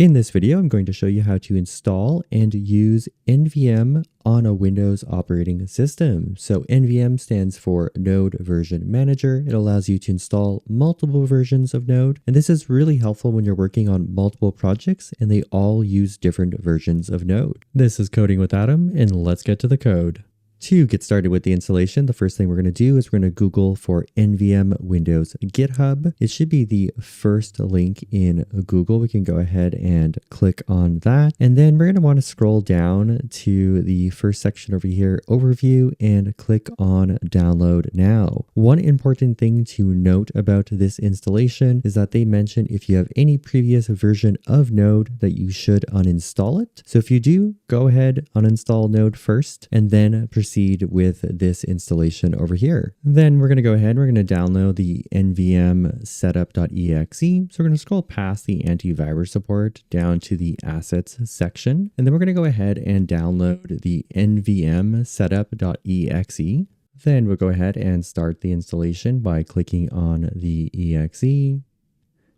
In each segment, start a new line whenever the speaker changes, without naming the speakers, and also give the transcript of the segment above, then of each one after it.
In this video, I'm going to show you how to install and use NVM on a Windows operating system. So NVM stands for Node Version Manager. It allows you to install multiple versions of Node. And this is really helpful when you're working on multiple projects and they all use different versions of Node. This is Coding with Adam, and let's get to the code. To get started with the installation, the first thing we're going to do is we're going to Google for NVM Windows GitHub. It should be the first link in Google. We can go ahead and click on that. And then we're going to want to scroll down to the first section over here, Overview, and click on Download Now. One important thing to note about this installation is that they mention if you have any previous version of Node that you should uninstall it. So if you do, go ahead, uninstall Node first, and then proceed with this installation over here. Then we're going to go ahead and we're going to download the NVM setup.exe. So we're going to scroll past the antivirus support down to the assets section. And then we're going to go ahead and download the NVM setup.exe. Then we'll go ahead and start the installation by clicking on the exe.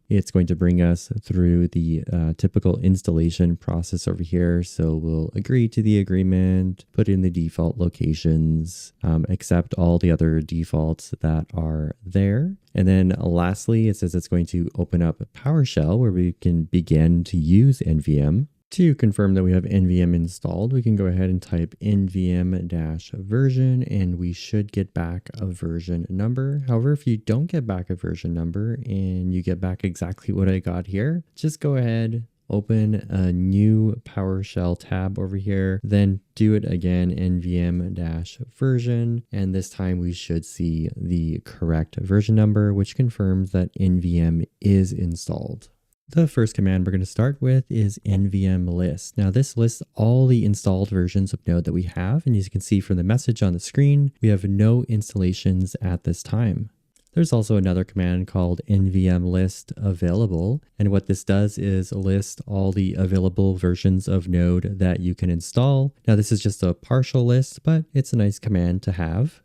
It's going to bring us through the typical installation process over here. So we'll agree to the agreement, put in the default locations, accept all the other defaults that are there. And then lastly, it says it's going to open up PowerShell where we can begin to use NVM. To confirm that we have NVM installed, we can go ahead and type NVM-version and we should get back a version number. However, if you don't get back a version number and you get back exactly what I got here, just go ahead, open a new PowerShell tab over here, then do it again, NVM-version, and this time we should see the correct version number, which confirms that NVM is installed. The first command we're going to start with is NVM list. Now this lists all the installed versions of Node that we have, and as you can see from the message on the screen, we have no installations at this time. There's also another command called NVM List Available, and what this does is list all the available versions of Node that you can install. Now this is just a partial list, but it's a nice command to have.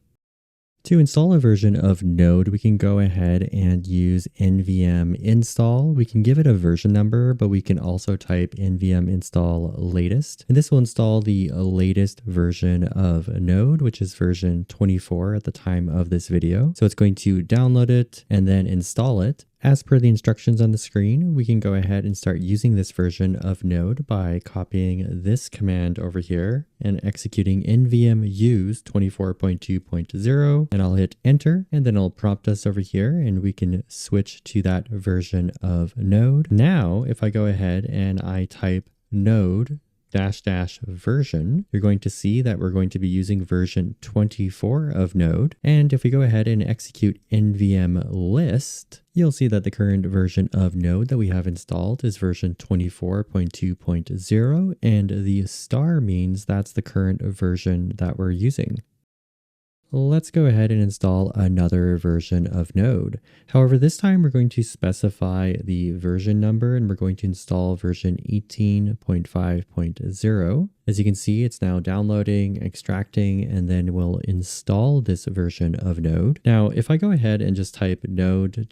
To install a version of Node, we can go ahead and use NVM Install. We can give it a version number, but we can also type NVM Install Latest. And this will install the latest version of Node, which is version 24 at the time of this video. So it's going to download it and then install it. As per the instructions on the screen, we can go ahead and start using this version of Node by copying this command over here and executing NVM Use 24.2.0, and I'll hit enter, and then it'll prompt us over here and we can switch to that version of Node. Now, if I go ahead and I type node --version, you're going to see that we're going to be using version 24 of Node. And if we go ahead and execute NVM list, you'll see that the current version of Node that we have installed is version 24.2.0, and the star means that's the current version that we're using. Let's go ahead and install another version of Node. However, this time we're going to specify the version number and we're going to install version 18.5.0. As you can see, it's now downloading, extracting, and then we'll install this version of Node. Now, if I go ahead and just type node-version,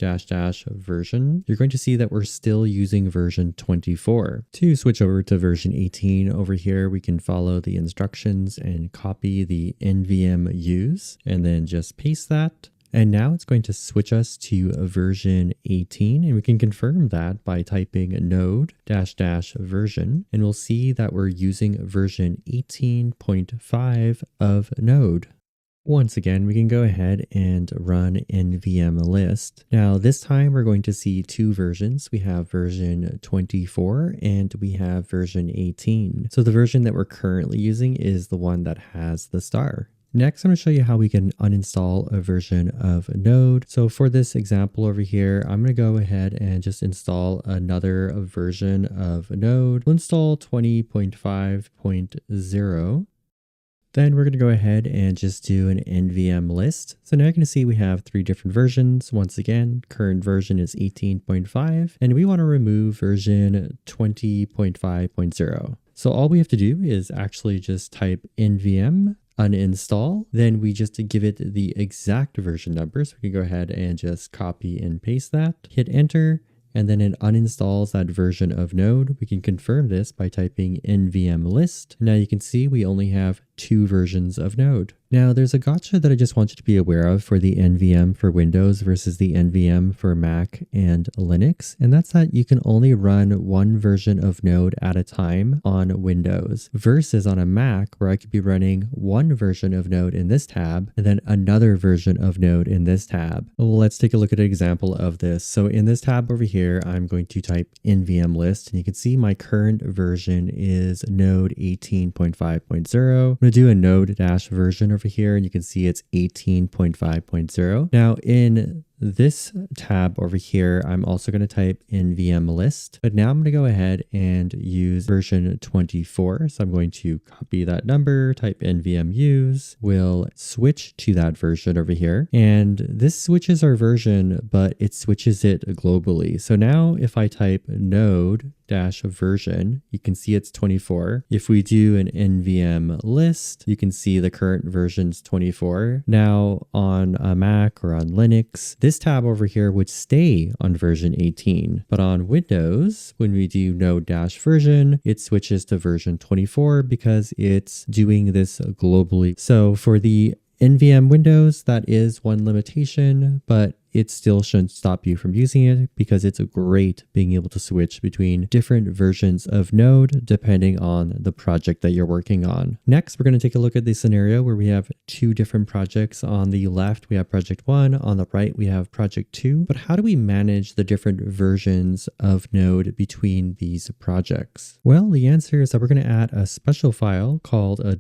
you're going to see that we're still using version 24. To switch over to version 18 over here, we can follow the instructions and copy the NVM Use and then just paste that. And now it's going to switch us to version 18, and we can confirm that by typing node-version, and we'll see that we're using version 18.5 of Node. Once again, we can go ahead and run NVM list. Now this time we're going to see two versions. We have version 24 and we have version 18. So the version that we're currently using is the one that has the star. Next, I'm going to show you how we can uninstall a version of Node. So for this example over here, I'm going to go ahead and just install another version of Node. We'll install 20.5.0. Then we're going to go ahead and just do an NVM list. So now you're going to see we have three different versions. Once again, current version is 18.5, and we want to remove version 20.5.0. So all we have to do is actually just type NVM uninstall, then we just give it the exact version number. So we can go ahead and just copy and paste that, hit enter, and then it uninstalls that version of Node. We can confirm this by typing NVM List. Now you can see we only have 2 versions of Node. Now there's a gotcha that I just want you to be aware of for the NVM for Windows versus the NVM for Mac and Linux, and that's that you can only run one version of Node at a time on Windows versus on a Mac where I could be running one version of Node in this tab and then another version of Node in this tab. Let's take a look at an example of this. So in this tab over here, I'm going to type NVM list, and you can see my current version is Node 18.5.0. I'm going to do a node dash version over here, and you can see it's 18.5.0. Now in this tab over here, I'm also going to type NVM list, but now I'm going to go ahead and use version 24. So I'm going to copy that number, type NVM use, we'll switch to that version over here. And this switches our version, but it switches it globally. So now if I type node dash version, you can see it's 24. If we do an NVM list, you can see the current version's 24. Now on a Mac or on Linux, this tab over here would stay on version 18, but on Windows, when we do node dash version, it switches to version 24 because it's doing this globally. So for the NVM Windows, that is one limitation, but it still shouldn't stop you from using it because it's great being able to switch between different versions of Node depending on the project that you're working on. Next, we're going to take a look at the scenario where we have 2 different projects. On the left, we have project 1. On the right, we have project 2. But how do we manage the different versions of Node between these projects? Well, the answer is that we're going to add a special file called a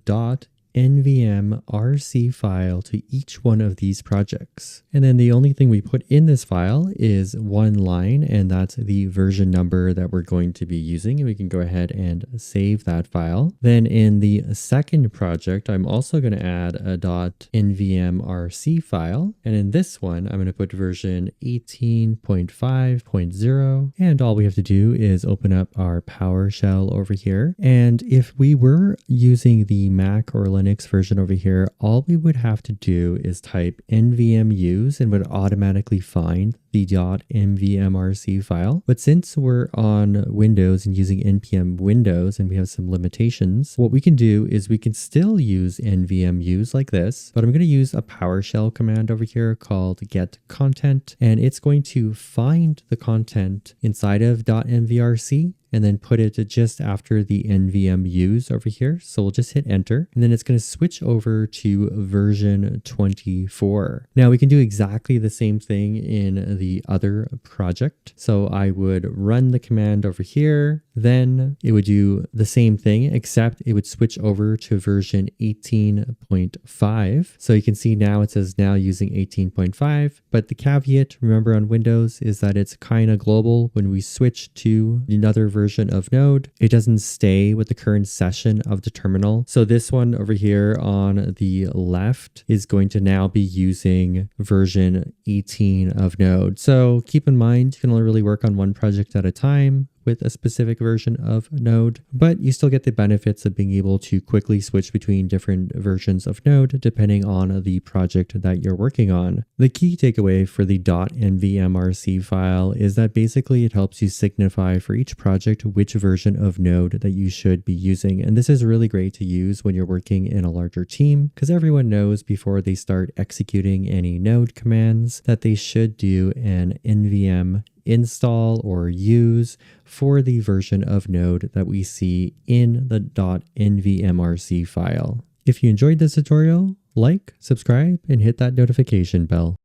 .nvmrc file to each one of these projects. And then the only thing we put in this file is one line, and that's the version number that we're going to be using. And we can go ahead and save that file. Then in the second project, I'm also going to add a .nvmrc file. And in this one, I'm going to put version 18.5.0. And all we have to do is open up our PowerShell over here. And if we were using the Mac or Linux version over here, all we would have to do is type NVM Use and would automatically find the .nvmrc file. But since we're on Windows and using NPM Windows and we have some limitations, what we can do is we can still use NVM Use like this, but I'm going to use a PowerShell command over here called get content, and it's going to find the content inside of .nvrc and then put it just after the NVM use over here. So we'll just hit enter, and then it's going to switch over to version 24. Now we can do exactly the same thing in the other project. So I would run the command over here, then it would do the same thing, except it would switch over to version 18.5. So you can see now it says now using 18.5, but the caveat, remember on Windows, is that it's kind of global. When we switch to another version of Node, it doesn't stay with the current session of the terminal. So this one over here on the left is going to now be using version 18 of Node. So keep in mind, you can only really work on one project at a time with a specific version of Node, but you still get the benefits of being able to quickly switch between different versions of Node depending on the project that you're working on. The key takeaway for the .nvmrc file is that basically it helps you signify for each project which version of Node that you should be using. And this is really great to use when you're working in a larger team because everyone knows before they start executing any Node commands that they should do an NVM install or use for the version of Node that we see in the .nvmrc file. If you enjoyed this tutorial, like, subscribe, and hit that notification bell.